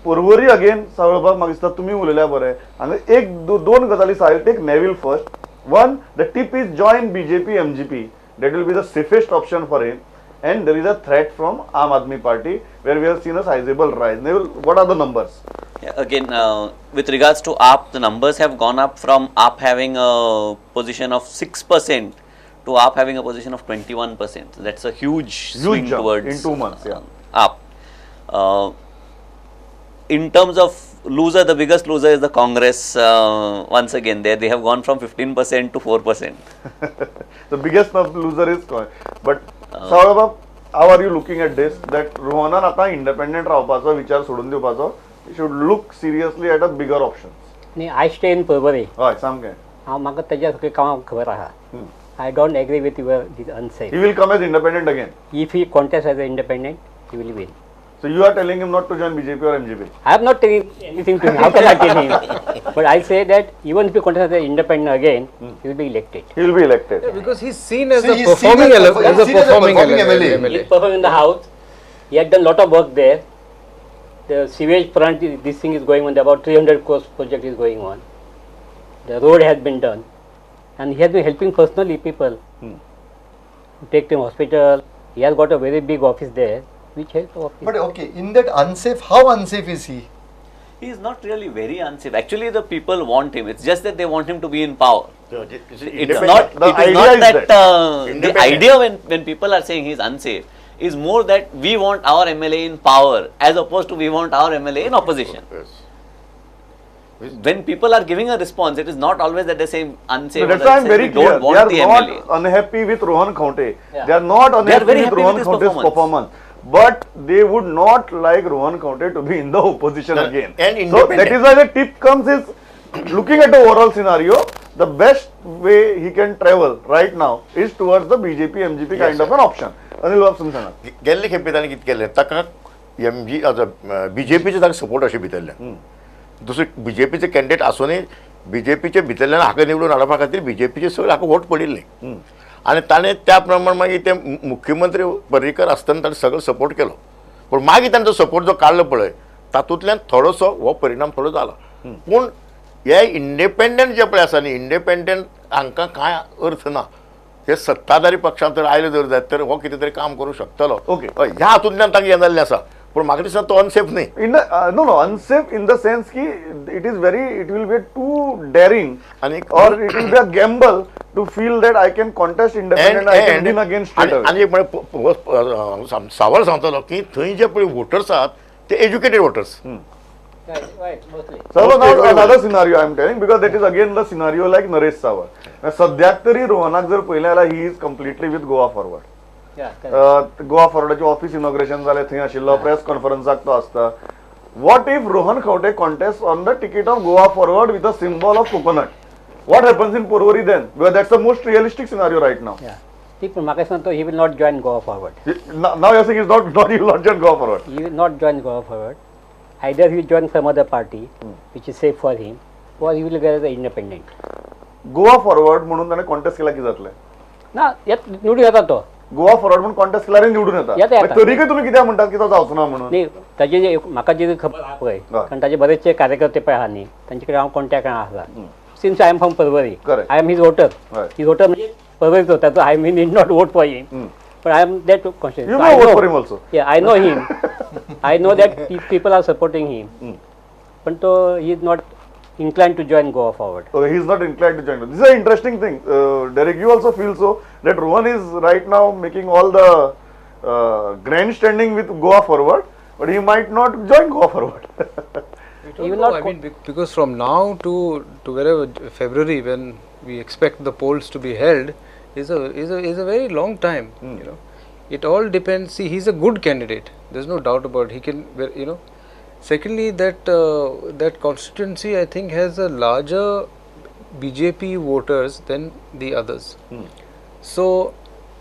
Porvorim again सावळबाग म्हाका दिसता तुमी उलयल्या बरें हांगा एक दोन गजाली सायड टेक नेविल first one the tip is join BJP MGP that will be the safest option for him and there is a threat from Aam Aadmi Party where we have seen a sizable rise. Neville, what are the numbers? Yeah, again, with regards to AAP, the numbers have gone up from AAP having a position of 6% to AAP having a position of 21%. So that's a huge swing jump towards in 2 months. Yeah. AAP. In terms of loser, the biggest loser is the Congress. Once again, they have gone from 15% to 4%. The biggest loser is but Saurabh, how are you looking at this? That Rohanan आता independent रावपाचो विचार सोडून दिवपाचो. He should look seriously at a bigger options. न्ही I stay in Porvorim. हय सामकें. हांव म्हाका तेज्या सगळी कामां खबर आहा. I don't agree with your this unsafe. He will come as independent again. If he contests as an independent, he will win. So you are telling him not to join BJP or MGP? I am not telling anything to him. How can I tell him? But I say that even if he contests as an independent again, he will be elected. He will be elected. Yeah, because he's seen as a performing MLA. He performed in the house. He had done lot of work there. The sewage front, this thing is going on. About 300 crores project is going on. The road has been done, and he has been helping personally people. Take them hospital. He has got a very big office there, which helps office. But okay, in that unsafe, how unsafe is he? He is not really very unsafe. Actually, the people want him. It's just that they want him to be in power. It's not that the idea when people are saying he's unsafe is more that we want our MLA in power as opposed to we want our MLA in opposition. When people are giving a response, it is not always that they say unsafe. No, that's why I'm very clear. They are not unhappy with Rohan Khaunte. Yeah. They are not unhappy very with happy Rohan with his Khaunte's performance. But they would not like Rohan Khaunte to be in the opposition again. And so that is why the tip comes is looking at the overall scenario. The best way he can travel right now is towards the BJP MGP kind of an option. Anil Babu Sumsana. गेल्ले खेपे ताणें कितें केलें ताका BJPचे ताका support अशें भितरल्यान दुसरे BJPचे कॅन्डिडेट आसूनय BJPचे भितरल्यान हाका निवडून हाडपा खातीर BJPचे सगळे हाका वोट पडिल्ले आनी ताणें त्या प्रमाण मागीर ते मुख्यमंत्री पर्रीकर आसतना ताणें सगळो सपोर्ट केलो पूण मागीर तांचो सपोर्ट जो काडलो पळय तातूंतल्यान थोडोसो हो परिणाम थोडो जालो पूण हे इंडिपेंडंट जे पळय आसा न्ही इंडिपेंडंट हांकां कांय अर्थ ना हे सत्ताधारी पक्षांत तर आयले जर जायत तर हो कितें तरी काम करूं शकतलो ओके ह्या हातूंतल्यान तांकां हें जाल्लें आसा पूण म्हाका दिसता तो अनसेफ न्ही In the, no, unsafe in the sense ki it will be too daring or it will be a gamble to feel that I can contest independent, I can win against straight away. आनी एक म्हळ्यार सावळ सांगतलो की थंय जे पळय voters आहात ते educated voters Right, mostly. So now another scenario I am telling because that is again the scenario like Naresh Sawar. सद्याक तरी रोहनाक जर पळयलें जाल्यार he is completely with Goa Forward. Yeah, correct. Goa फॉरवर्डाचे ऑफिस इनॉग्रेशन जालें थंय आशिल्लो प्रेस कॉन्फरन्साक तो आसता what if Rohan Khaunte contest on the ticket of Goa Forward with a symbol of coconut what happens in Porvorim then because that's the most realistic scenario right now Yeah. People, म्हाका सांगता he will not join Goa Forward. Now you saying is not you not join Goa forward He will not join Goa Forward. Either he will join some other party, which is safe for him, or he will get as an independent. Goa forward म्हणून ताणें contest केला की जातलें ना यात निवडून येता तो गोवा फॉरवर्ड म्हणून कॉन्टेस्ट केल्यार निवडून येता, येता येता. तरीकय तुमी कित्याक म्हणटात की तो जावचो ना म्हणून न्ही ताजे जे म्हाका जे खबर आहा पळय कारण ताजे बरेचशे कार्यकर्ते पळय आहा न्ही तांचे कडेन हांव कॉन्टॅक्ट आसा since I am from Porvorim Correct. I am his voter Right. His voter म्हणजे परवरीचो ताचो I mean need not vote for him but I am that conscious. You So may I vote know, for him also. Yeah, I know him. I know that people are supporting him. But he is not inclined to join Goa Forward. Okay, he is not inclined to join. This is an interesting thing. Derek, you also feel so that Rohan is right now making all the grandstanding with Goa Forward, but he might not join Goa Forward. He will not. I mean, because from now to wherever February, when we expect the polls to be held, is a very long time. You know, it all depends. See, he's a good candidate. There's no doubt about it. He can, you know. Secondly, that constituency I think has a larger BJP voters than the others. So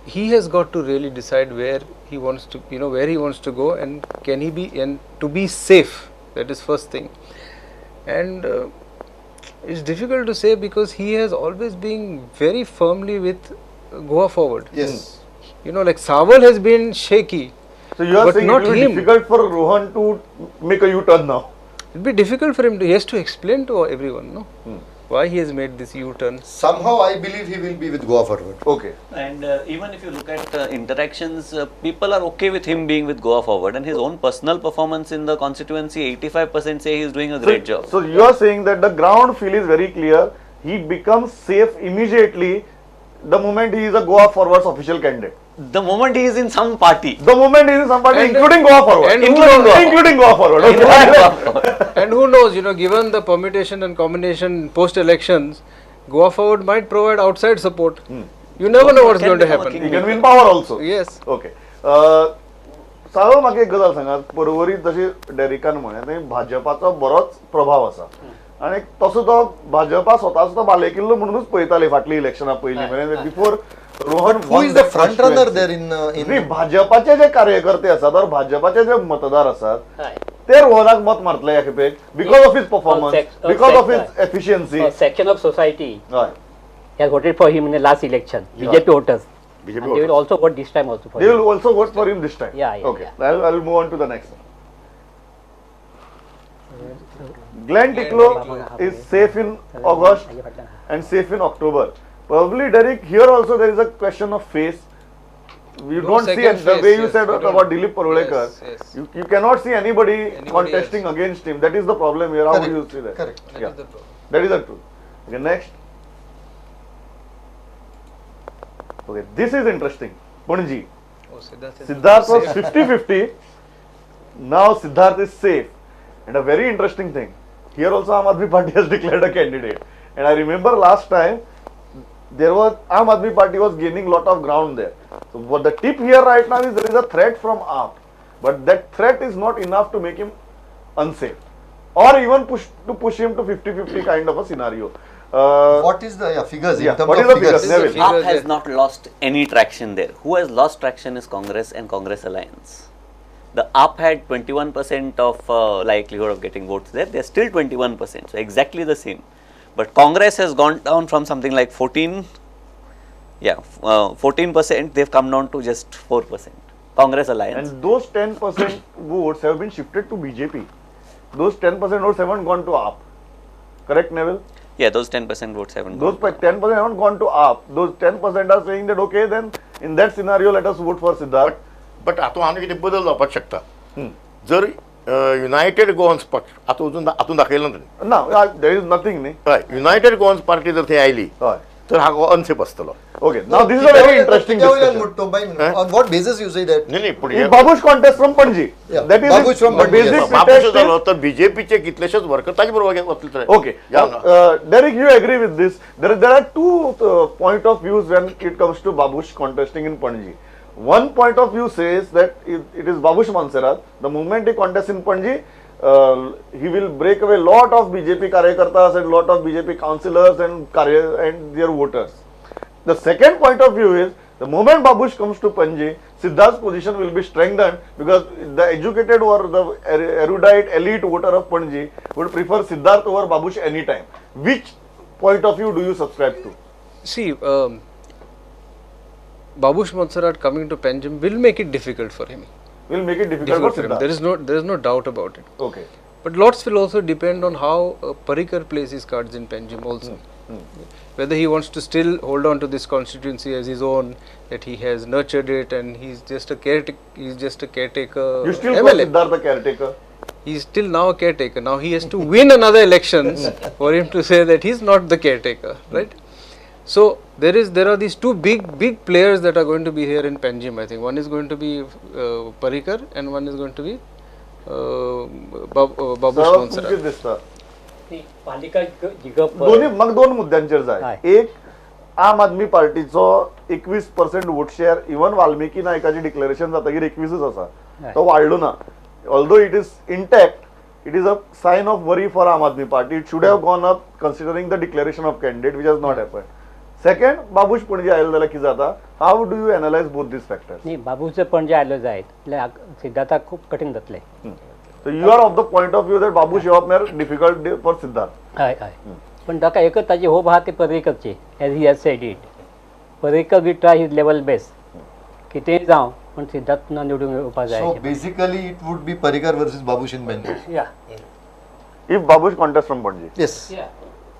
he has got to really decide where he wants to, you know, where he wants to go, and can he be, and to be safe. That is first thing. And it's difficult to say because he has always been very firmly with Goa Forward. Yes. You know, like Sawal has been shaky. So you are But saying not it will be him. difficult for Rohan to make a U-turn now. It'll be difficult for him to, he has to explain to everyone, no? Why he has made this U-turn. Somehow I believe he will be with Goa forward. Okay. And even if you look at interactions, people are okay with him being with Goa forward, and his own personal performance in the constituency, 85% say he's doing a great job. So you are saying that the ground feel is very clear. He becomes safe immediately the moment he is a Goa forward's official candidate. The moment he is in some party, The moment he is in somebody, And- including Goa forward. and Including Goa forward. Okay. And who knows, you know, given the permutation and combination post-elections, Goa forward might provide outside support. You never know what's Can going to become a happen. He can win power also. Yes. Okay सावळ म्हाका एक गजाल सांगात परवरी जशी डेरिकान म्हळें थंय भाजपाचो बरोच प्रभाव आसा आनी तसो तो भाजपा स्वताचो तो बालेकिल्लो म्हणूनच पळयताले फाटली इलेक्शना पयलीं म्हणजे before Rohan Who is the front runner there in न्ही भाजपाचे जे कार्यकर्ते आसात और भाजपाचे जे मतदार आसात हय. ते रोहनाक मत मारतले ह्या खेपेक because of his performance because of his efficiency A section of society हय has voted for him in the last election. BJP voters. BJP And they will also vote this time also for they him. will also vote for him this time. Yeah, yeah, okay. yeah. I'll move on to the next one. Glenn Ticklow is safe in August and safe in October. Probably, Derek, here also there is a question of face. You No don't see second the face, way you yes, said we don't- about Dilip Parulekar. Yes, yes. You cannot see anybody contesting else. against him. That is the problem here. How do you Correct, see that? correct. That Yeah. is the problem. That is the truth. Okay, next. Okay, this is interesting. Punji. Oh, Siddharth is Siddharth was 50-50. Now Siddharth is safe. And a very interesting thing. Here also Aam Aadmi Party has declared a candidate. And I remember last time there was Aam Aadmi Party was gaining lot of ground there. So what the tip here right now is there is a threat from AAP. But that threat is not enough to make him unsafe. Or even push him to 50-50 kind of a scenario. what is the figures yeah, in terms what of is the figures? figures, Neville? AAP has not lost any traction there. Who has lost traction is Congress and Congress Alliance. The AAP had 21% of likelihood of getting votes there. They are still 21%, so exactly the same. But Congress has gone down from something like 14%. They've come down to just 4%. Congress Alliance. And those 10% votes have been shifted to BJP. Those 10% votes haven't gone to AAP. Correct, Neville? Yeah, those 10% votes haven't Those gone. 10% haven't gone to AAP. Those 10% are saying that okay, then in that scenario, let us vote for Siddharth. But आता हांगा कितें बदल जावपाक शकता जर United Goans पक्ष आता अजून हातून दाखयला ना No, there is nothing. हय युनायटेड गोवन्स पार्टी जर थंय आयली Hoy. तर हांगा अनसेफ आसतलो Okay, now this is a very interesting discussion. On what basis you say that? न्ही न्ही पूण If Babush contest from Panji. Yeah, That is Babush his from Panji, basic yes. बापूस pretext जालो is, तर बीजेपीचे कितलेशेच worker ताजे बरोबर वतले थंय okay. Derek, you agree with this? There are two point of views when it comes to Babush contesting in Panji. One point of view says that it is Babush Manserat. The moment he contests in Panji, he will break away lot of BJP karyakartas and lot of BJP councillors and their voters. The second point of view is the moment Babush comes to Panji, Siddharth's position will be strengthened because the educated or the erudite elite voter of Panji would prefer Siddharth over Babush anytime. Which point of view do you subscribe to? See, Babush Mansarat coming to Panjim will make it difficult for him. Will make it difficult for Siddharth. There is no doubt about it. Okay. But lots will also depend on how Parikar plays his cards in Panjim also. Whether he wants to still hold on to this constituency as his own, that he has nurtured it and he's just a caretaker. You still call MLA. Siddharth a caretaker? He's still now a caretaker. Now he has to win another elections for him to say that he's not the caretaker, right? So there are these two big players that are going to be here in Panjim. I think one is going to be Parikar and one is going to be Babush सर्वात Mansarat. तुमचे दिसता पालिका जिगप दोन्ही मग दोन मुद्द्यांचेर जाय हय. एक आम आदमी पार्टीचो 21% वोट शेअर इवन वाल्मिकी नायकाचे डिक्लेरेशन जातकीर 21च आसा हय. तो वाडलो ना although it is intact it is a sign of worry for Aam Aadmi Party it should have gone up considering the declaration of candidate which has not happen second Babush Panaji आयलो जाल्यार कितें जाता how do you analyse both these factors न्ही बाबूचे पणजे आयलो जायत जाल्यार सिद्धार्थाक खूब कठीण जातलें So you are of the point of view that Babush Yevapner difficult for Siddharth. हय हय पण ताका एकच ताची होप आहा ती पर्रीकरची as he has said it Parrikar we try his level best कितेंय जावं पण सिद्धार्थना निवडून उभा So जायचे. basically it would be Parikar versus Babush in Bengal. Yeah. If Babush contest from Panaji. Yes. Yeah.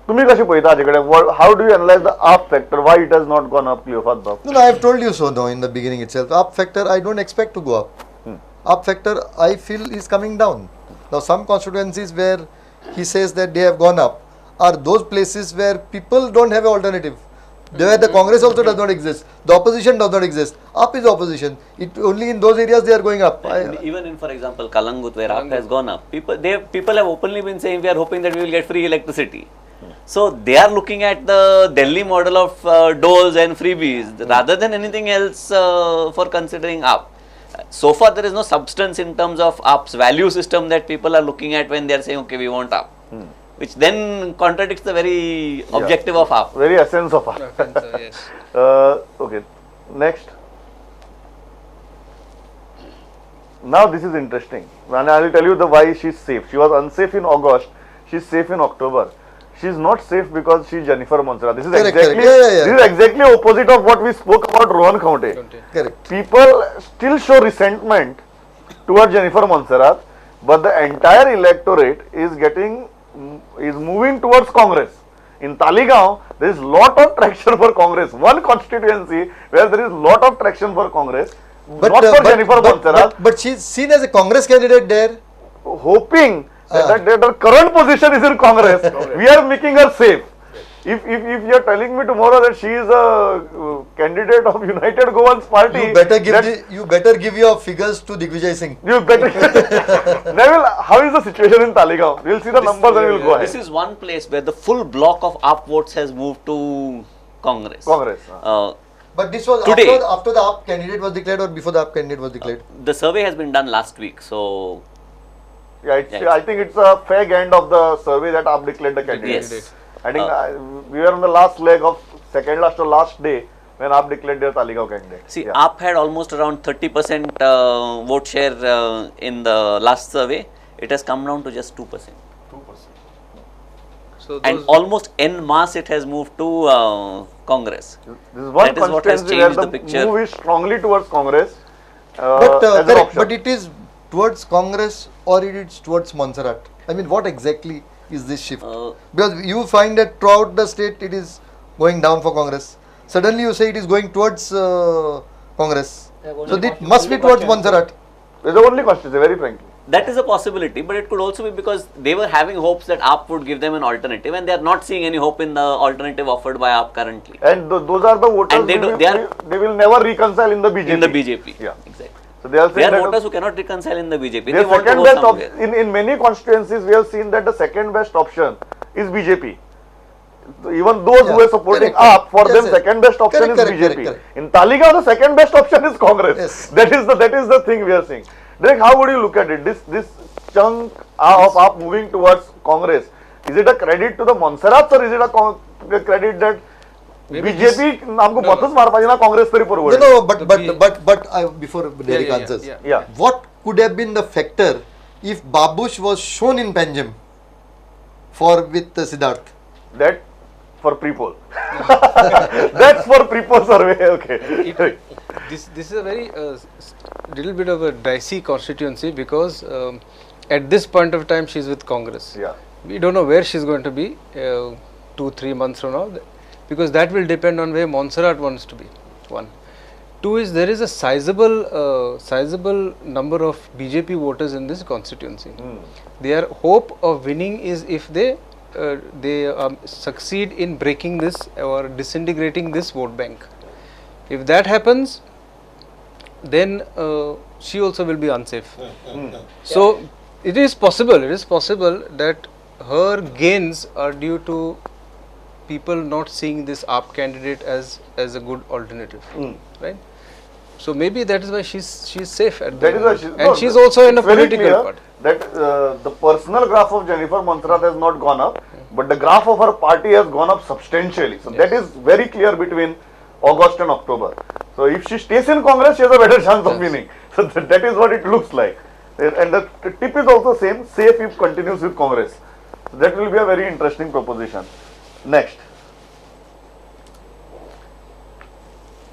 तुम्ही कशी पळयता हाजेकडे? How do you analyze the up factor? Why it has not gone up, Cleophas Bab? No, I have told you so now in the beginning itself. Up factor I don't expect to go up. Up factor I feel is coming down. Now some constituencies where he says that they have gone up are those places where people don't have an alternative. Where the Congress also does not exist. The opposition does not exist. Up is opposition. It only in those areas they are going up. Even in, for example, Kalangut, where AAP has gone up, people have openly been saying we are hoping that we will get free electricity. So they are looking at the Delhi model of doles and freebies rather than anything else for considering AAP. So far, there is no substance in terms of AAP's value system that people are looking at when they are saying, okay, we want AAP. Which then contradicts the very objective of AAP. Very essence of AAP. Yes. Okay, next. Now this is interesting. And I will tell you the why she is safe. She was unsafe in August. She is safe in October. She is not safe because she is Jennifer Montserrat. This is Correct, exactly correct. Yeah. this is exactly opposite of what we spoke about Rohan Khaunte. Correct. People still show resentment towards Jennifer Montserrat, but the entire electorate is moving towards Congress. In Taligaon, there is lot of traction for Congress. One constituency where there is lot of traction for Congress, not for Jennifer Montserrat. But she is seen as a Congress candidate there. Hoping that her current position is in Congress, we are making her safe. If you are telling me tomorrow that she is a candidate of United Goans Party, You better give your figures to Digvijay Singh. you better. Neville, how is the situation in Taligaon? We will see the numbers and we will go ahead. This is one place where the full block of AAP votes has moved to Congress. But this was Today, after the AAP candidate was declared or before the AAP candidate was declared? the survey has been done last week, so I think it's a fag end of the survey that AAP declared the candidate. yes. I think we were on the last leg of second last or last day when AAP declared their Taligaon candidate. See, AAP had almost around 30% vote share in the last survey. It has come down to just 2%. So And those- almost en masse it has moved to Congress. This is one That is what has constituency where changed the the picture. move is strongly towards Congress. But, as an correct, option. but it is towards Congress or it is towards Montserrat? I mean, what exactly is this shift? Because you find that throughout the state it is going down for Congress. Suddenly you say it is going towards Congress. So it must be towards Montserrat. It's the only constituency, very frankly. That is a possibility, but it could also be because they were having hopes that AAP would give them an alternative, and they are not seeing any hope in the alternative offered by AAP currently. And those are the voters And they will never reconcile in the BJP. In the BJP. Yeah. Exactly. So they are They saying are that voters who cannot reconcile in the BJP. They their want to second go best somewhere. in many constituencies we have seen that the second best option is BJP. So even those who are supporting correct. AAP, for Yes, them yes. second best option Correct, is correct, BJP. correct. In Taligaon the second best option is Congress. Yes. That is the thing we are seeing. Derek, how would you look at it? This chunk of AAP moving towards Congress, is it a credit to the Montserrat or is it a credit that Maybe BJP नामको मतच मार पाहिजे ना काँग्रेस तरी No, परवडेल. no, but before Derek yeah, answers, Yeah. what could have been the factor if Babush was shown in Panjim with Siddharth? That for pre-poll. That's for pre-poll survey. Okay. This is a very little bit of a dicey constituency because at this point of time she is with Congress. Yeah. We don't know where she is going to be 2-3 months from now, because that will depend on where Montserrat wants to be. One. Two is there is a sizable number of BJP voters in this constituency. Their hope of winning is if they succeed in breaking this or disintegrating this vote bank. If that happens, then she also will be unsafe. So it is possible that her gains are due to people not seeing this AAP candidate as a good alternative, right? So maybe that is why she's safe at the moment. And she's also in a political part. That the personal graph of Jennifer Montserrat has not gone up, but the graph of her party has gone up substantially. So that is very clear between August and October. So if she stays in Congress, she has a better chance of winning. So that is what it looks like. And the tip is also same, safe if continues with Congress. So that will be a very interesting proposition. Next.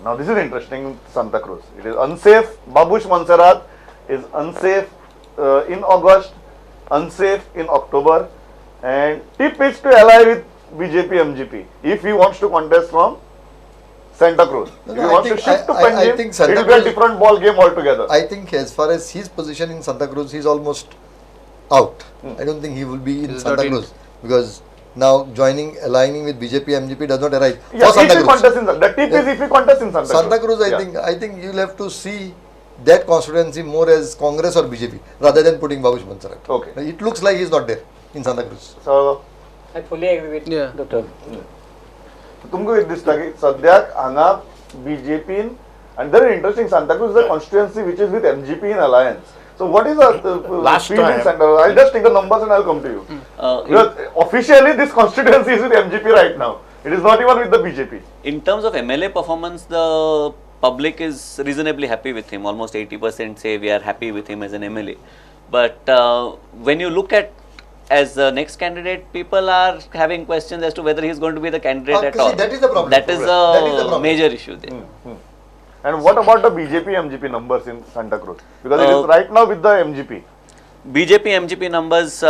Now this is interesting. Santa Cruz. It is unsafe. Babush Monserrat is unsafe in August, unsafe in October, and tip is to ally with BJP MGP if he wants to contest from Santa Cruz. No, If no, he I wants think- to shift to I Panjim, think it Santa will be a Cruz- different ball game altogether. I think as far as his position in Santa Cruz, he's almost out. I don't think he will be in He's Santa not in. Cruz because now aligning with BJP MGP does not arise Yeah, for if Santa he Cruz. contests in the tip is if he contests in Santa Cruz. Santa Cruz, Yeah. I think you'll have to see that constituency more as Congress or BJP rather than putting Babush Monserrat. Okay. It looks like he's not there in Santa Cruz. So I fully agree with Yeah. Dr. तुमको एक दिसता की सद्याक हांगा BJP and very interesting Santa Cruz is a constituency which is with MGP in alliance. So what is the Last feeling time- Santa Cruz? I'll just take the numbers and I'll come to you. Because officially this constituency is with MGP right now. It is not even with the BJP. In terms of MLA performance, the public is reasonably happy with him. Almost 80% say we are happy with him as an MLA. But when you look at as the next candidate, people are having questions as to whether he is going to be the candidate at see, all. that is the problem. That is That is the a problem. major issue there. And what about the BJP MGP numbers in Santa Cruz? Because it is Uh, right now with the MGP. BJP MGP numbers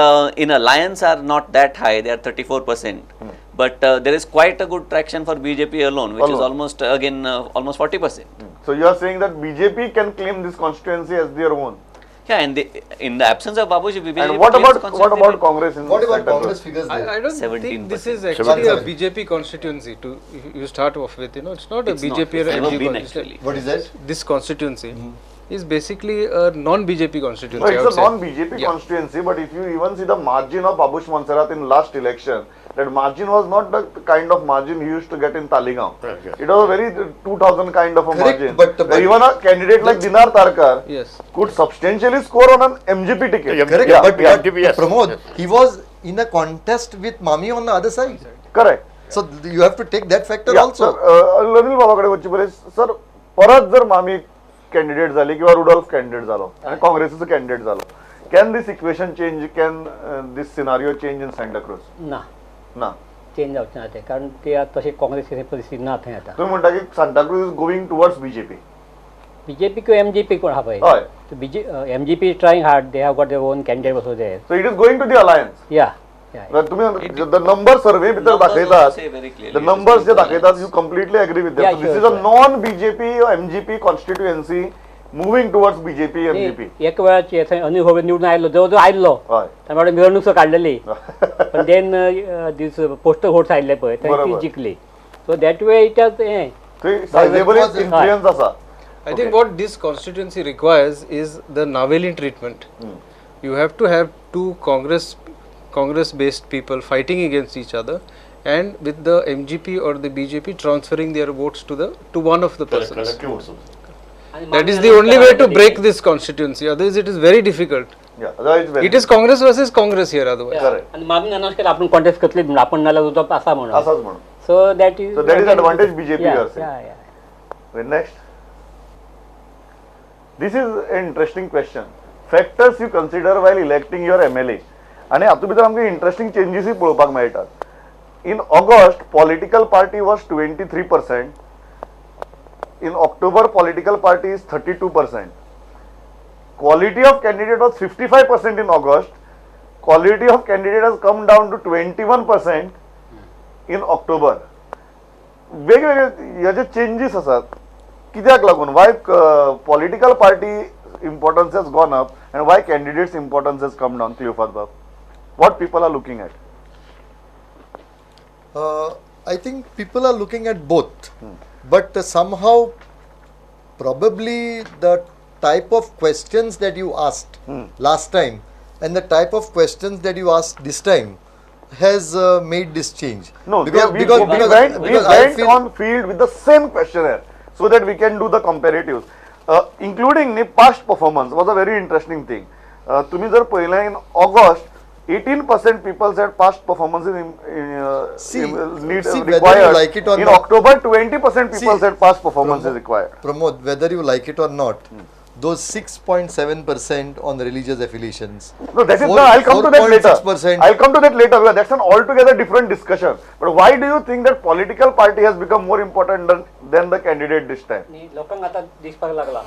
in alliance are not that high. They are 34%. But there is quite a good traction for BJP alone, which is Alone. almost again almost 40%. So you are saying that BJP can claim this constituency as their own. Yeah, and in the absence of Babuji, BJP And what claims about constituency what will- about Congress in What about Santa Congress Cruz? figures there? I don't 17%. think this is actually a 17%. BJP constituency. To you start off with, it's not a It's not. BJP It's or never MG been constituency. actually. What is that? This constituency is basically a non-BJP constituency. No, I it's would a say. non-BJP Yeah. constituency, but if you even see the margin of Babush Monserrat in last election, that margin was not the kind of margin he used to get in Taligaon. Correct, yes. It was a very 2000 kind of a Correct, margin. but- Where even a candidate like Dinar Tarkar Yes. could substantially score on an MGP ticket. Yeah, Correct, Yeah, but, yeah, but MGP, yes. Pramod, Yes. he was in a contest with Mami on the other side. Correct. So you have to take that factor Yeah, also. लनिल बाबाकडे वच्चे पहिले sir परत जर मामी candidate झाली किंवा Rudolph candidate झालो आणि काँग्रेसीचो candidate झालो can this equation change can this scenario change in Santa cruise ना ना चेंज जावचें ना तें कारण ते आतां तशें काँग्रेसीची परिस्थिती ना थंय आतां तुम्ही म्हणता की Santa cruise is going towards BJP BJP किंवा MGP कोण आहा पळय हय MGP is trying hard. They have got their own candidate also there. So it is going to the alliance Yeah. Yeah. तुम्ही द नंबर सर्वे भितर Numbers दाखयतात also say very clearly the it is numbers जे going to दाखयतात alliance. You completely agree with Yeah, that this sure, is a sure. Non BJP MGP constituency moving towards BJP MGP एक वेळाचेर थंय अनुभव निवडून आयलो जवळ जवळ आयलो हय त्यामुळे मिरवणूक सुद्दां काडलेली पण देन दीस पोस्टल वोट्स आयले पळय थंय ती बरोबर. जिखली so that way it has हें थंय सायजेबल Positive. इन्फ्लुएन्स आसा I think what this constituency requires is the Naveli treatment. You have to have two Congress-based people fighting against each other, and with the MGP or the BJP transferring their votes to one of the persons. Collective also. That is the only way to break this constituency. Otherwise, it is very difficult. Yeah, otherwise very It is Congress versus Congress here. Otherwise, correct. आणि मागीर announce केला आपण contest करतले म्हणून आपण नाल्यार उदो आसा म्हणून असाच म्हणून so that is So that is advantage BJP you are saying. Then next. This is an interesting question. Factors you consider while electing your MLA. आणि हातूंत भितर आमकां इंटरेस्टिंग चेंजीसूय पळोवपाक मेळटात. In August, political party was 23%. In October, political party is 32%. Quality of candidate was 55% in August. Quality of candidate has come down to 21% in October. वेगवेगळे ह्याचे changes आसात कित्याक लागून why political party importance has gone up and why candidates importance has come down Cleofato बाब what people are looking at I think people are looking at both, but somehow probably the type of questions that you asked last time and the type of questions that you asked this time has made this change. No, because we because I went feel on field with the same questionnaire so that we can do the comparatives, including past performance was a very interesting thing. तुम्ही जर पहिला in August 18% people said past performance is See, need see, whether required. you like it or in not. October 20% people See, said past performance is required. Pramod, whether you like it or not, those 6.7% on religious affiliations. No, that is I'll come to that later. 4.6%. I'll come to that later because that's an altogether different discussion. But why do you think that political party has become more important than the candidate this time? आणि लोकांक आता दिसपाक लागला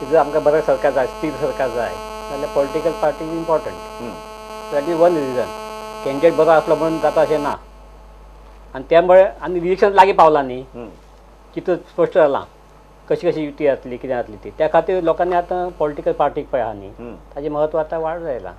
की जर आमकां बरें सरकार जाय स्थिर सरकार जाय जाल्यार political party is important. That is one reason. Candidate बरो आसलो म्हणून जाता अशें ना. आनी त्यामुळे आनी इलेक्शन लागीं पावलां न्ही, चित्र स्पश्ट जालां कशी कशी युती जातली कितें जातली ती. त्या खातीर लोकांनी आतां पॉलिटिकल पार्टीक पळय आहा न्ही ताजें म्हत्व आतां वाड जायला.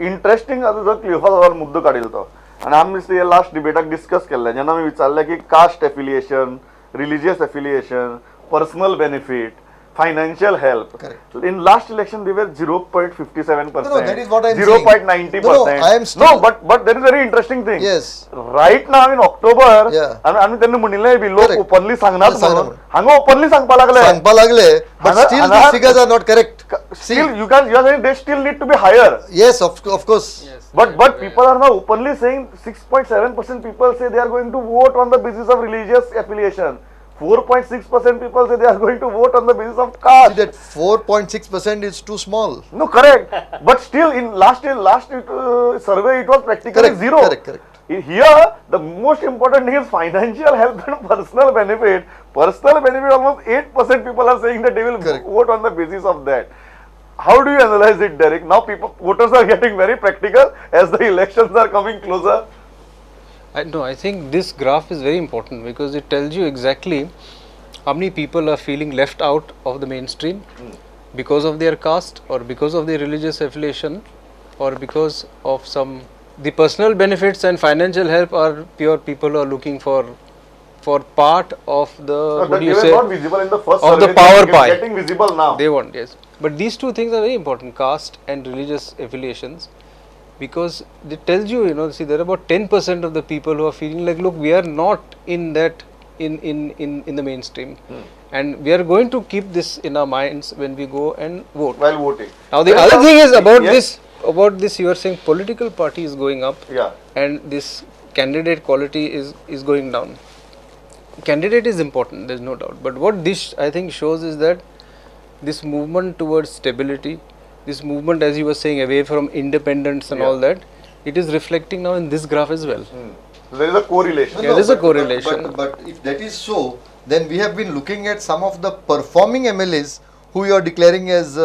इंटरेस्टिंग आता जो क्लिफास मुद्दो काडिल्लो तो आनी आमी लास्ट डिबेटाक डिस्कस केल्लें जेन्ना आमी विचारलें की caste affiliation, religious affiliation, personal benefit, financial help. Correct. In last election, they were 0.57%. No, that is what I'm 0.90%. saying. No, I am still. No, but there is a very interesting thing. Yes. Right now in October, Yeah. आम्ही त्यांनी म्हणिल्लें B लोक Correct. Openly सांगनात सांगना म्हणून हांगा openly सांगपा लागले. सांगपा लागले, but हांगा- still हांगा- these figures are not correct. Still, you are saying they still need to be higher. Yes, of course. But people are now openly saying 6.7% people say they are going to vote on the basis of religious affiliation. 4.6% people say they are going to vote on the basis of See caste. that 4.6% is too small. No, correct. But still, in last survey, it was practically Correct, zero. correct. Here, the most important thing is financial help and personal benefit. Personal benefit, almost 8% people are saying that they will Correct. vote on the basis of that. How do you analyze it, Derek? Now, voters are getting very practical as the elections are coming closer. I think this graph is very important because it tells you exactly how many people are feeling left out of the mainstream because of their caste or because of their religious affiliation or because of the personal benefits and financial help are pure people who are looking for part of the what do They you were say not visible in the first of the survey. power They are pie. getting visible now. They want, yes. But these two things are very important, caste and religious affiliations, because it tells you, see, there are about 10% of the people who are feeling like, look, we are not in that, in the mainstream. And we are going to keep this in our minds when we go and vote. While voting. Now, the other thing is about this, you are saying political party is going up Yeah. and this candidate quality is going down. Candidate is important, there is no doubt. But what this, I think, shows is that this movement towards stability, this movement, as you were saying, away from independence and all that, it is reflecting now in this graph as well. So there is a correlation. Yeah, there is a correlation. But if that is so, then we have been looking at some of the performing MLAs who you are declaring as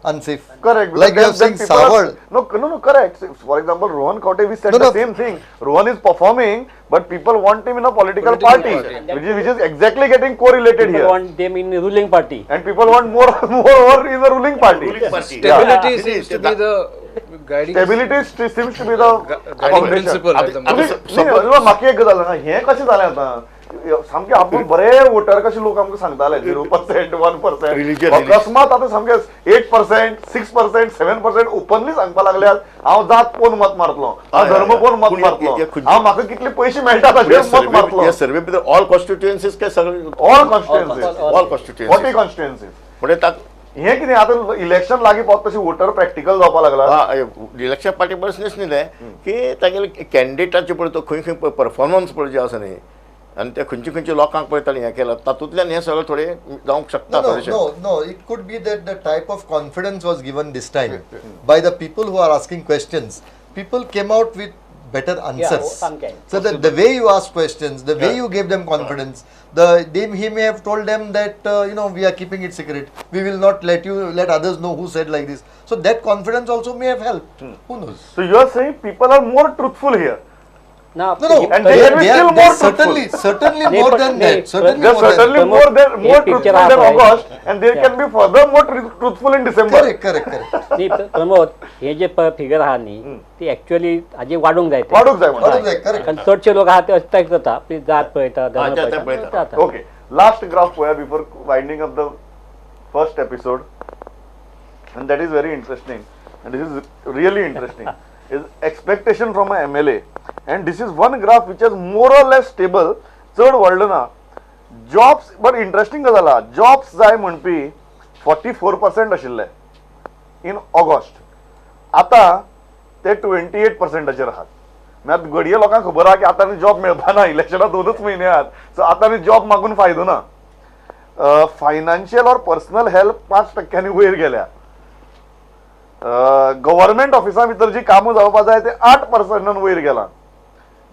unsafe. Correct. Like we have seen Savard. No, correct. For example, Rohan Kaute, we said the same thing. Rohan is performing, but people want him in a political party, which is exactly getting correlated People here. want them in the ruling party. And people want more in the ruling party. Ruling party. Stability Yeah. seems to be the guiding Stability seems to be the guiding principle at the moment. म्हाका एक गजाल सांगा, हें कशें जालें आतां सामके आपूण बरे वोटर कशे लोक आमकां सांगताले 0%, 1%. Religion. अकस्मात आतां सामके 8%, 6%, 7% ओपनली सांगपा लागल्यात हांव जात पोवन मत मारतलो, हांव धर्म पोवन मत मारतलो, हांव म्हाका कितले पयशे मेळटा ताचेर मत मारतलो. या सर्वे भितर ऑल कॉन्स्टिट्युएन्सीज काय सगळे all constituencies, all 40 constituencies constituencies. म्हणजे ताक हें कितें आतां इलेक्शन लागीं पावता तशें वोटर प्रॅक्टिकल जावपा लागला. इलेक्शन पार्टी बरें न्हिदलें की तागेले कॅन्डिडेटाचे पळय तो खंय खंय परफॉर्मन्स पळय जे आसा न्ही आनी ते खंयच्या लोकांक पळय ताणें हें केलां तातूंतल्यान हें सगळें थोडें जावंक शकता थोडेशें. No, it could be that the type of confidence was given this time by the people who are asking questions. People came out with better answers. sometimes. So that the way you ask questions, the way you gave them confidence, he may have told them that we are keeping it secret. We will not let others know who said like this. So that confidence also may have helped. Who knows? So you are saying people are more truthful here. Now, No. And they can be still more certainly They more put- than they- that. Certainly They're more than certainly that. more picture truthful half than right. August, and they can be further more truthful in December. Correct. न्ही प्रमोद हे जे figure आहा न्ही ती actually हाजे वाडूंक जाय ते. वाडूंक जाय म्हणून. वाडूंक जाय, correct. कारण चडशे लोक आहा ते अशें करता आपली जात पळयता धर्म जात पळयता पळयता. जाता. Okay, last graph poya before winding up the first episode, and that is very interesting, and this is really interesting, is expectation from a MLA, and this is one graph which is more or less stable. चड व्हडलो ना. Jobs, but interesting गजाल आहा, jobs जाय म्हणपी 44% आशिल्ले in August. आता ते 28%चेर आहात. मागीर घडये लोकांक खबर आहा की आतां जॉब मेळपाना, इलेक्शनाक 2च म्हयने आहात, सो आतां जॉब मागून फायदो ना. फायनान्शियल और पर्सनल हेल्प 5% वयर गेल्या. गव्हर्नमेंट ऑफिसां भितर जी कामां जावपा जाय ते 8% वयर गेला.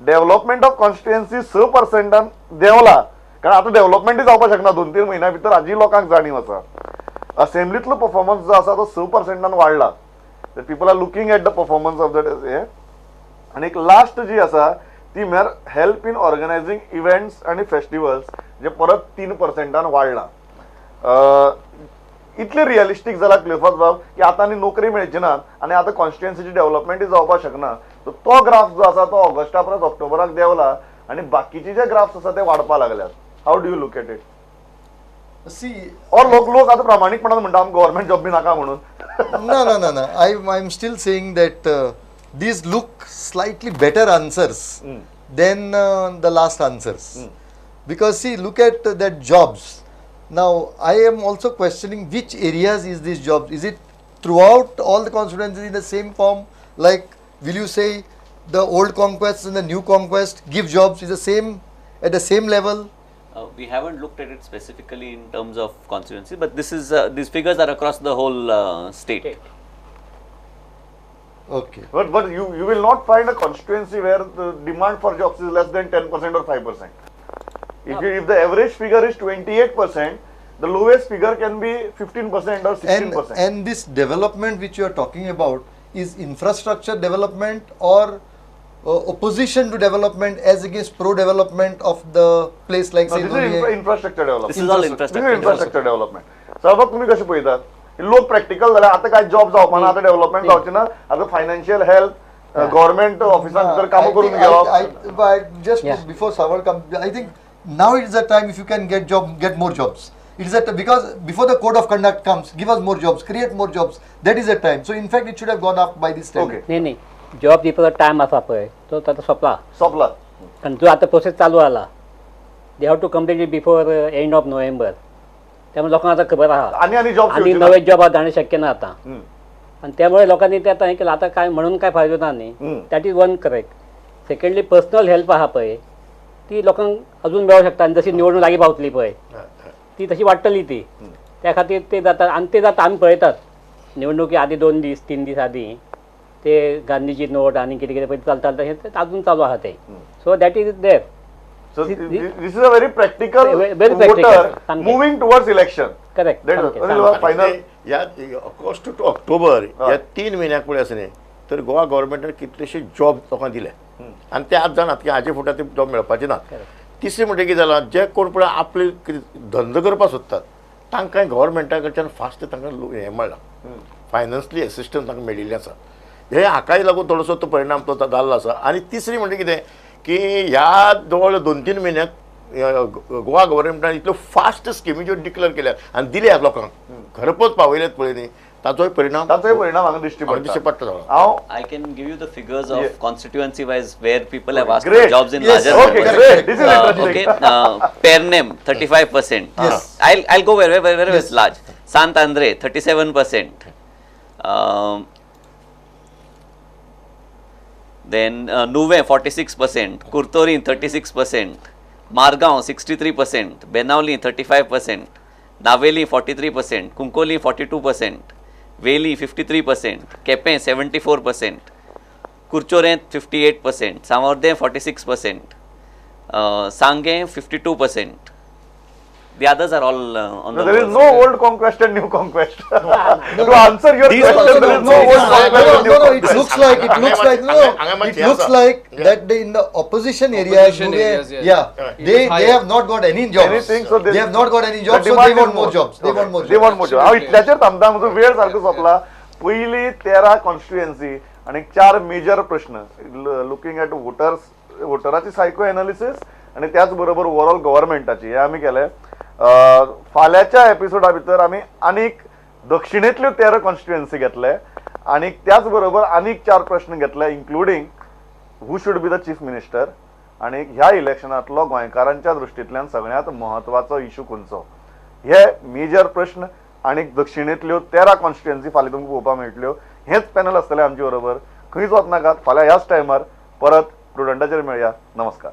डेव्हलपमेंट ऑफ कॉन्स्टिट्युएन्सी 6% देंवला, कारण आता डेव्हलपमेंटूय जावपाक शकना 2-3 म्हयन्या भितर हाजी लोकांक जाणीव आसा. असेंब्लीतलो परफॉर्मन्स जो आसा तो 6% वाडला. People are looking at the performance of that हे. आणि एक लास्ट जी आसा ती म्हळ्यार हेल्प इन ऑर्गनायझिंग इव्हेंट्स आणि फेस्टिवल्स, जे परत 3% वाडला. इतले रिअलिस्टीक जाला क्लिफर्स बाब की आता आनी नोकरी मेळची ना आनी आता कॉन्स्टिट्युएन्सीची डेव्हलपमेंटूय जावपाक शकना. तो ग्राफ जो आसा तो ऑगस्टा परस ऑक्टोबराक देंवला आणि बाकीचे जे ग्राफ्स आसा ते वाडपाक लागल्यात. हाऊ do you look at it? See, और लोक आता प्रामाणिकपणान म्हणटा आमकां गव्हर्नमेंट जॉब बी नाका म्हणून. no. I'm still saying that these look slightly better answers than the last answers. Because see, look at that jobs. Now, I am also questioning which areas is these jobs. Is it throughout all the constituencies in the same form? Like, will you say the old conquest and the new conquest give jobs is the same at the same level? We haven't looked at it specifically in terms of constituency, but this is these figures are across the whole state. Okay. But you will not find a constituency where the demand for jobs is less than 10% or 5%. If the average figure is 28%, the lowest figure can be 15% or 16%. And this development which you are talking about is infrastructure development or opposition to development as against pro-development of the place like say this is infrastructure development. This is all infrastructure development. सरबत तुम्ही कशे पळयतात? लोक practical झाले, आता काय job जावपा ना, आता डेव्हलपमेंट जावचे ना, आता फायनान्शियल हेल्प गव्हर्नमेंट ऑफिसांत भितर कामां करून घेवप. Just before Saval comes, I think now it is the time if you can get more jobs. It is that because before the code of conduct comes, give us more jobs, create more jobs. That is the time. So in fact, it should have gone up by this time. Okay. नाही job दिवपाचो time आसा पळय तो आता सोपला. कारण जो आता process चालू आला they have to complete it before end of November. त्यामुळे लोकांना आता खबर आहा आणि जॉब आणि नवे जॉब जाणं शक्य ना आता. आणि त्यामुळे लोकांनी ते आता हे केलं, आता काय म्हणून काय फायदो ना न्ही. That is one correct. Secondly personal help आहा पळय ती लोकांक अजून मेळूंक शकता. आणि जशी निवडणूक लागीं पावतली पळय ती तशी वाडटली ती. त्या खातीर ते जाता आणि ते जाता आमी पळयतात निवडणुकी आदी 2 दीस 3 दीस आदी ते गांधीची नोट आणि कितें कितें पळय चलता हे अजून चालू आहा ते. So that is there. So this is a very practical Very practical. voter moving towards election. Correct. Final या ऑगस्ट टू ऑक्टोबर या 3 महिन्याक पळय आसा न्ही तर गोवा गव्हर्नमेंटान कितलेशे जॉब लोकांक दिले आनी ते आज जाणात की हाजे फुड्यान ते जॉब मेळपाचे ना. तिसरे म्हणजे कितें जालां, जे कोण पळय आपले धंदो करपाक सोदतात तांकां गव्हर्नमेंटा कडच्यान फास्ट तांकां हें मेळ्ळां, फायनान्शियली एसिस्टन्स तांकां मेळिल्लें आसा. हे हाकाय लागून थोडोसो तो परिणाम तो जाल्लो आसा. आनी तिसरी म्हणजे कितें की ह्या जवळ 2-3 महिन्याक गोवा गव्हर्नमेंटान इतल्यो फास्ट स्किमी ज्यो डिक्लेअर केल्यात आनी दिल्यात लोकांक घरपोच पावयल्यात पळय न्ही ताचोय परिणाम हांगा दिश्टी पडटा. I can give you the figures of constituency wise where people have asked Great. for jobs in Yes. larger Okay, numbers. great. This is interesting. Okay, Pernem 35%. Yes. I'll go wherever it's large. Sant Andre 37%. Then Nuve 46%, Kurtorin 36%, Margaon 63%, Benavli 35%, Naveli 43%, Kunkoli 42%, Veli 53%, Kepe 74%, Kurchoren 58%, Samorde 46%, Sange 52%. The others are all on the there is lower no side. old conquest and new conquest. To answer your These question, there is no old conquest and new No, conquest. it looks like that in the opposition areas, Opposition areas, yeah, they have not got any jobs. Anything, so they have not got any the jobs, so demand they is want more jobs. They want more They want more jobs. jobs. इतल्याचेर थांबता म्हजो वेळ सारको सोंपला. पहिली 13 constituency आणि 4 major प्रश्न looking at वोटराची Saiko analysis आणि त्याच बरोबर ओवरऑल गव्हर्नमेंटाची हे आमी केले. फाल्यांच्या एपिसोडा भितर आमी आनीक दक्षिणेंतल्यो 13 कॉन्स्टिट्युएन्सी घेतले आणि त्याच बरोबर आनीक 4 प्रश्न घेतले including who should be the chief minister आणि ह्या इलेक्शनांतलो गोंयकारांच्या दृश्टींतल्यान सगळ्यांत महत्वाचो इशू खंयचो हे मेजर प्रश्न आणि दक्षिणेंतल्यो 13 कॉन्स्टिट्युएन्सी फाल्यां तुमकां पळोवपाक मेळटल्यो. हेच पॅनल आसतलें आमचे बरोबर. खंयच वचनाकात. फाल्यां ह्याच टायमार परत प्रुडंटाचेर मेळया. नमस्कार.